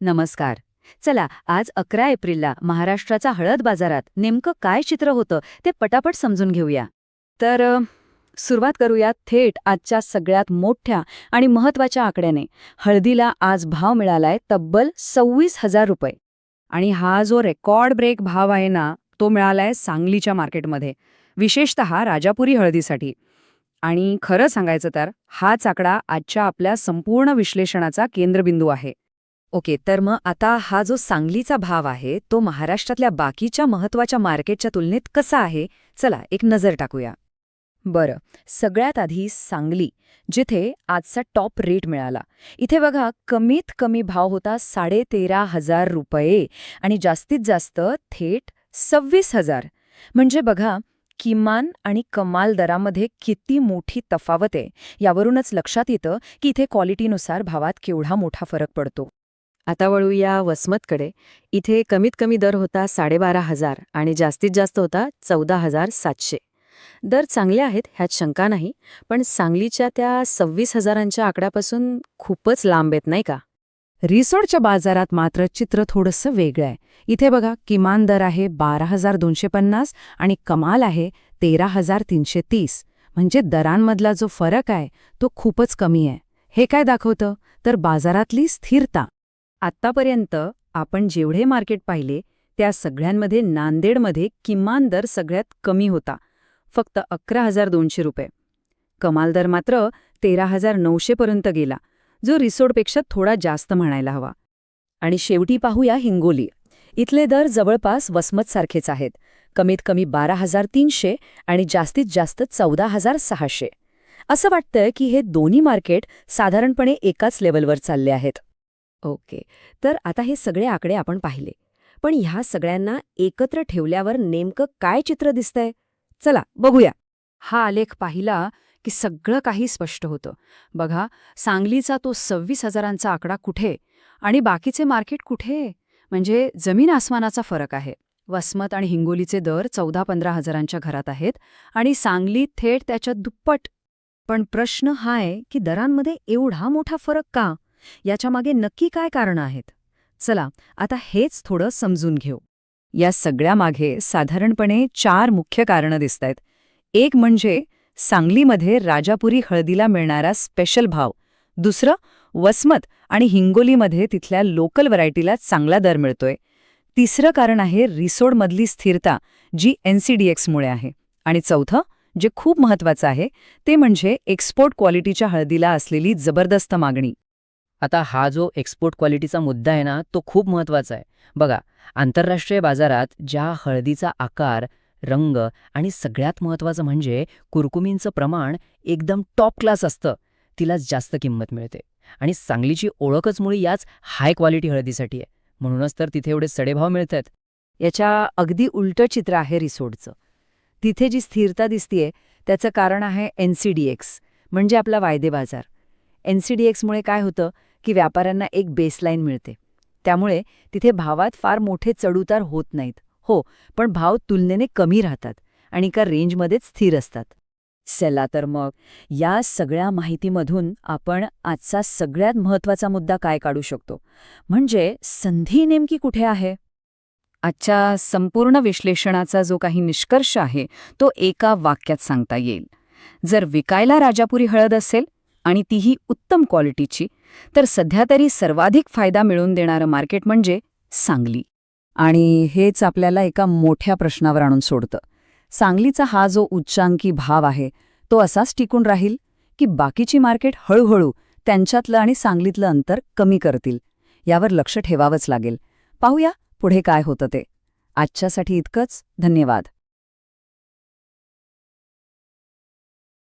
नमस्कार. चला, आज 11 एप्रिलला महाराष्ट्राचा हळद बाजारात नेमकं काय चित्र होतं ते पटापट समजून घेऊया. तर सुरुवात करूया थेट आजच्या सगळ्यात मोठ्या आणि महत्त्वाच्या आकड्याने. हळदीला आज भाव मिळालाय तब्बल 26,000 रुपये. आणि हा जो रेकॉर्ड ब्रेक भाव आहे ना, तो मिळालाय सांगलीच्या मार्केटमध्ये, विशेषतः राजापुरी हळदीसाठी. आणि खरं सांगायचं तर हाच आकडा आजच्या आपल्या संपूर्ण विश्लेषणाचा केंद्रबिंदू आहे. ओके, तर मग आता हा जो सांगलीचा भाव आहे तो महाराष्ट्रातल्या बाकीच्या महत्त्वाच्या मार्केटच्या तुलनेत कसा आहे, चला एक नजर टाकूया. बरं, सगळ्यात आधी सांगली, जिथे आजचा टॉप रेट मिळाला. इथे बघा, कमीत कमी भाव होता 13,500 रुपये आणि जास्तीत जास्त थेट 26,000. म्हणजे बघा, किमान आणि कमाल दरामध्ये किती मोठी तफावत आहे. यावरूनच लक्षात येतं की इथे क्वालिटीनुसार भावात केवढा मोठा फरक पडतो. आता वळूया वसमतकडे. इथे कमीत कमी दर होता 12,500 आणि जास्तीत जास्त होता 14,700. दर चांगले आहेत, ह्यात शंका नाही, पण सांगलीच्या त्या 26,000च्या आकड्यापासून खूपच लांब येत नाही का? रिसोडच्या बाजारात मात्र चित्र थोडंसं वेगळं आहे. इथे बघा, किमान दर आहे 12,250 आणि कमाल आहे 13,330. म्हणजे दरांमधला जो फरक आहे तो खूपच कमी आहे. हे काय दाखवतं? तर बाजारातली स्थिरता. आत्तापर्यंत आपण जेवढे मार्केट पाहिले त्या सगळ्यांमध्ये नांदेडमध्ये किमान दर सगळ्यात कमी होता, फक्त 11,200 रुपये. कमाल दर मात्र 13,900 पर्यंत गेला, जो रिसोडपेक्षा थोडा जास्त म्हणायला हवा. आणि शेवटी पाहूया हिंगोली. इथले दर जवळपास वसमतसारखेच आहेत, कमीत कमी 12,300 आणि जास्तीत जास्त 14,600. असं वाटतंय की हे दोन्ही मार्केट साधारणपणे एकाच लेवलवर चालले आहेत. ओके, तर आता हे सगळे आकडे आपण पाहिले, पण ह्या सगळ्यांना एकत्र ठेवल्यावर नेमकं काय चित्र दिसतंय? चला बघूया. हा आलेख पाहिला की सगळं काही स्पष्ट होतं. बघा, सांगलीचा तो 26,000चा आकडा कुठे आणि बाकीचे मार्केट कुठे, म्हणजे जमीन आसमानाचा फरक आहे. वसमत आणि हिंगोलीचे दर 14-15,000च्या घरात आहेत आणि सांगली थेट त्याच्यात दुप्पट. पण प्रश्न हा आहे की दरांमध्ये एवढा मोठा फरक का? याच्यामागे नक्की काय कारणं आहेत? चला आता हेच थोडं समजून घेऊ. या सगळ्यामागे साधारणपणे 4 मुख्य कारणं दिसतायत. एक म्हणजे सांगलीमध्ये राजापुरी हळदीला मिळणारा स्पेशल भाव. दुसरं, वसमत आणि हिंगोलीमध्ये तिथल्या लोकल व्हरायटीला चांगला दर मिळतोय. तिसरं कारण आहे रिसोडमधली स्थिरता, जी NCDXमुळे आहे. आणि चौथं, जे खूप महत्त्वाचं आहे, ते म्हणजे एक्सपोर्ट क्वालिटीच्या हळदीला असलेली जबरदस्त मागणी. आता हा जो एक्सपोर्ट क्वालिटीचा मुद्दा आहे ना, तो खूप महत्त्वाचा आहे. बघा, आंतरराष्ट्रीय बाजारात ज्या हळदीचा आकार, रंग आणि सगळ्यात महत्त्वाचं म्हणजे कुरकुमींचं प्रमाण एकदम टॉप क्लास असतं, तिलाच जास्त किंमत मिळते. आणि सांगलीची ओळखच मुळी याच हाय क्वालिटी हळदीसाठी आहे. म्हणूनच तर तिथे एवढे सडेभाव मिळतात. याच्या अगदी उलटं चित्र आहे रिसोडचं. तिथे जी स्थिरता दिसतीये त्याचं कारण आहे NCDX, म्हणजे आपला वायदे बाजार. NCDXमुळे काय होतं की व्यापाऱ्यांना एक बेसलाईन मिळते. त्यामुळे तिथे भावात फार मोठे चढउतार होत नाहीत. हो, पण भाव तुलनेने कमी राहतात आणि एका रेंजमध्येच स्थिर असतात. चला तर मग या सगळ्या माहितीमधून आपण आजचा सगळ्यात महत्त्वाचा मुद्दा काय काढू शकतो, म्हणजे संधी नेमकी कुठे आहे? आजच्या संपूर्ण विश्लेषणाचा जो काही निष्कर्ष आहे तो एका वाक्यात सांगता येईल. जर विकायला राजापुरी हळद असेल आणि तीही उत्तम क्वालिटीची, तर सध्या तरी सर्वाधिक फायदा मिळवून देणारं मार्केट म्हणजे सांगली. आणि हेच आपल्याला एका मोठ्या प्रश्नावर आणून सोडतं. सांगलीचा हा जो उच्चांकी भाव आहे तो असाच टिकून राहील की बाकीची मार्केट हळूहळू त्यांच्यातलं आणि सांगलीतलं अंतर कमी करतील? यावर लक्ष ठेवावंच लागेल. पाहूया पुढे काय होतं ते. आजच्यासाठी इतकंच. धन्यवाद.